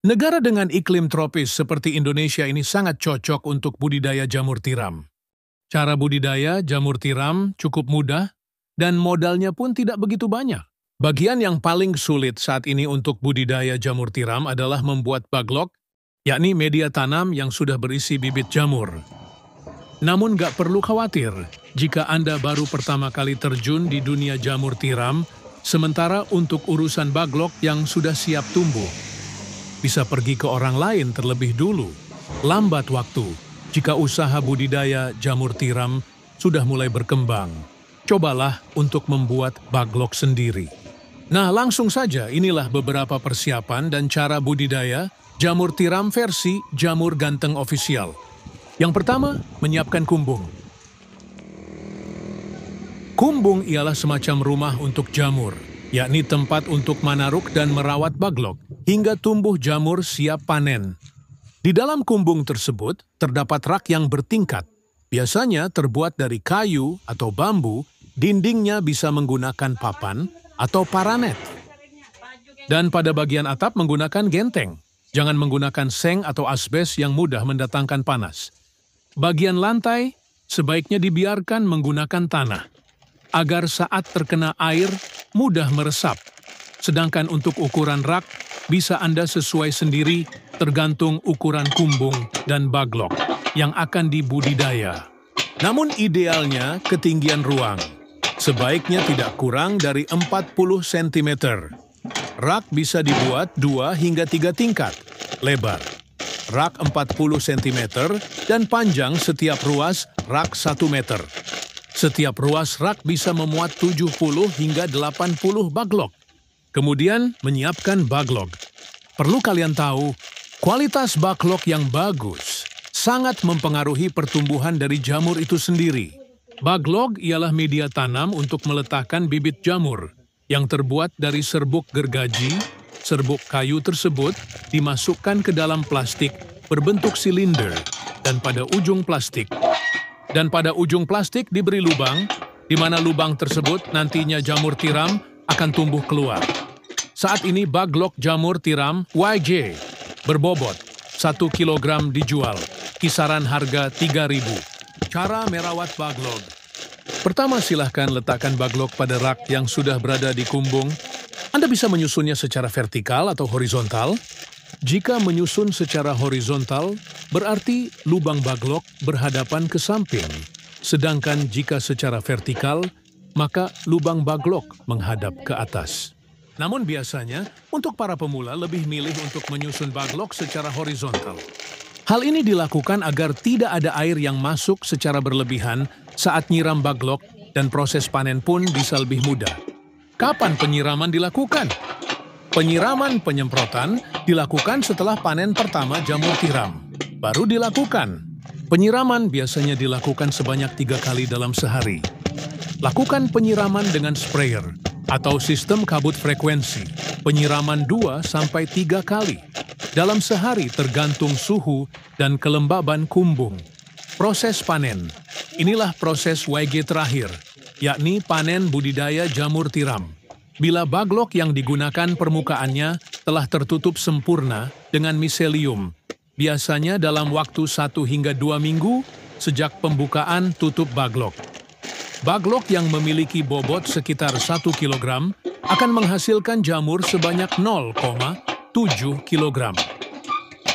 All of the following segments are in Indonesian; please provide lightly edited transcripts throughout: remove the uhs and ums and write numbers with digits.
Negara dengan iklim tropis seperti Indonesia ini sangat cocok untuk budidaya jamur tiram. Cara budidaya jamur tiram cukup mudah dan modalnya pun tidak begitu banyak. Bagian yang paling sulit saat ini untuk budidaya jamur tiram adalah membuat baglok, yakni media tanam yang sudah berisi bibit jamur. Namun nggak perlu khawatir jika Anda baru pertama kali terjun di dunia jamur tiram, sementara untuk urusan baglok yang sudah siap tumbuh, bisa pergi ke orang lain terlebih dulu. Lambat waktu jika usaha budidaya jamur tiram sudah mulai berkembang. Cobalah untuk membuat baglok sendiri. Nah, langsung saja inilah beberapa persiapan dan cara budidaya jamur tiram versi Jamur Ganteng Official. Yang pertama, menyiapkan kumbung. Kumbung ialah semacam rumah untuk jamur, yakni tempat untuk manaruk dan merawat baglok hingga tumbuh jamur siap panen. Di dalam kumbung tersebut terdapat rak yang bertingkat, biasanya terbuat dari kayu atau bambu, dindingnya bisa menggunakan papan atau paranet. Dan pada bagian atap menggunakan genteng, jangan menggunakan seng atau asbes yang mudah mendatangkan panas. Bagian lantai sebaiknya dibiarkan menggunakan tanah, agar saat terkena air mudah meresap. Sedangkan untuk ukuran rak, bisa Anda sesuai sendiri tergantung ukuran kumbung dan baglok yang akan dibudidaya. Namun idealnya ketinggian ruang sebaiknya tidak kurang dari 40 cm. Rak bisa dibuat 2 hingga 3 tingkat lebar. Rak 40 cm dan panjang setiap ruas rak 1 meter. Setiap ruas rak bisa memuat 70 hingga 80 baglok. Kemudian menyiapkan baglok. Perlu kalian tahu, kualitas baglok yang bagus sangat mempengaruhi pertumbuhan dari jamur itu sendiri. Baglok ialah media tanam untuk meletakkan bibit jamur yang terbuat dari serbuk gergaji. Serbuk kayu tersebut dimasukkan ke dalam plastik berbentuk silinder dan pada ujung plastik diberi lubang, di mana lubang tersebut nantinya jamur tiram akan tumbuh keluar. Saat ini baglok jamur tiram YJ berbobot 1 kg dijual, kisaran harga 3.000. Cara merawat baglok. Pertama, silahkan letakkan baglok pada rak yang sudah berada di kumbung. Anda bisa menyusunnya secara vertikal atau horizontal. Jika menyusun secara horizontal, berarti lubang baglok berhadapan ke samping. Sedangkan jika secara vertikal, maka lubang baglok menghadap ke atas. Namun biasanya, untuk para pemula lebih milih untuk menyusun baglok secara horizontal. Hal ini dilakukan agar tidak ada air yang masuk secara berlebihan saat nyiram baglok dan proses panen pun bisa lebih mudah. Kapan penyiraman dilakukan? Penyiraman penyemprotan dilakukan setelah panen pertama jamur tiram. Baru dilakukan. Penyiraman biasanya dilakukan sebanyak 3 kali dalam sehari. Lakukan penyiraman dengan sprayer atau sistem kabut frekuensi. Penyiraman 2-3 kali dalam sehari tergantung suhu dan kelembaban kumbung. Proses panen. Inilah proses YG terakhir, yakni panen budidaya jamur tiram. Bila baglok yang digunakan permukaannya telah tertutup sempurna dengan miselium, biasanya dalam waktu 1 hingga 2 minggu sejak pembukaan tutup baglok. Baglok yang memiliki bobot sekitar 1 kg akan menghasilkan jamur sebanyak 0,7 kg.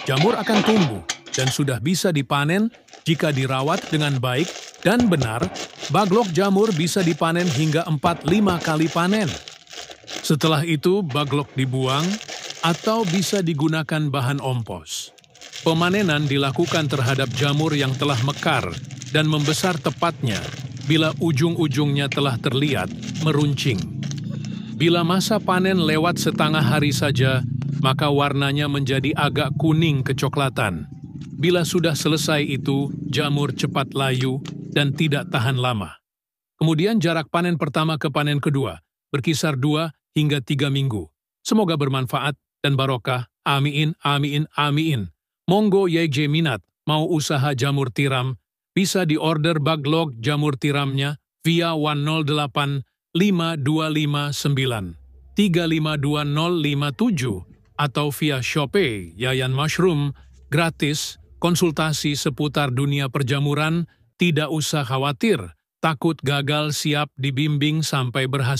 Jamur akan tumbuh dan sudah bisa dipanen jika dirawat dengan baik dan benar. Baglok jamur bisa dipanen hingga 4-5 kali panen. Setelah itu, baglok dibuang atau bisa digunakan bahan ompos. Pemanenan dilakukan terhadap jamur yang telah mekar dan membesar tepatnya bila ujung-ujungnya telah terlihat meruncing. Bila masa panen lewat setengah hari saja, maka warnanya menjadi agak kuning kecoklatan. Bila sudah selesai itu, jamur cepat layu dan tidak tahan lama. Kemudian jarak panen pertama ke panen kedua berkisar 2 hingga 3 minggu. Semoga bermanfaat dan barokah. Amin, amin, amin. Monggo YJ minat mau usaha jamur tiram, bisa diorder baglok jamur tiramnya via 108 5259 352057 atau via Shopee Yayan Mushroom, gratis, konsultasi seputar dunia perjamuran, tidak usah khawatir, takut gagal siap dibimbing sampai berhasil.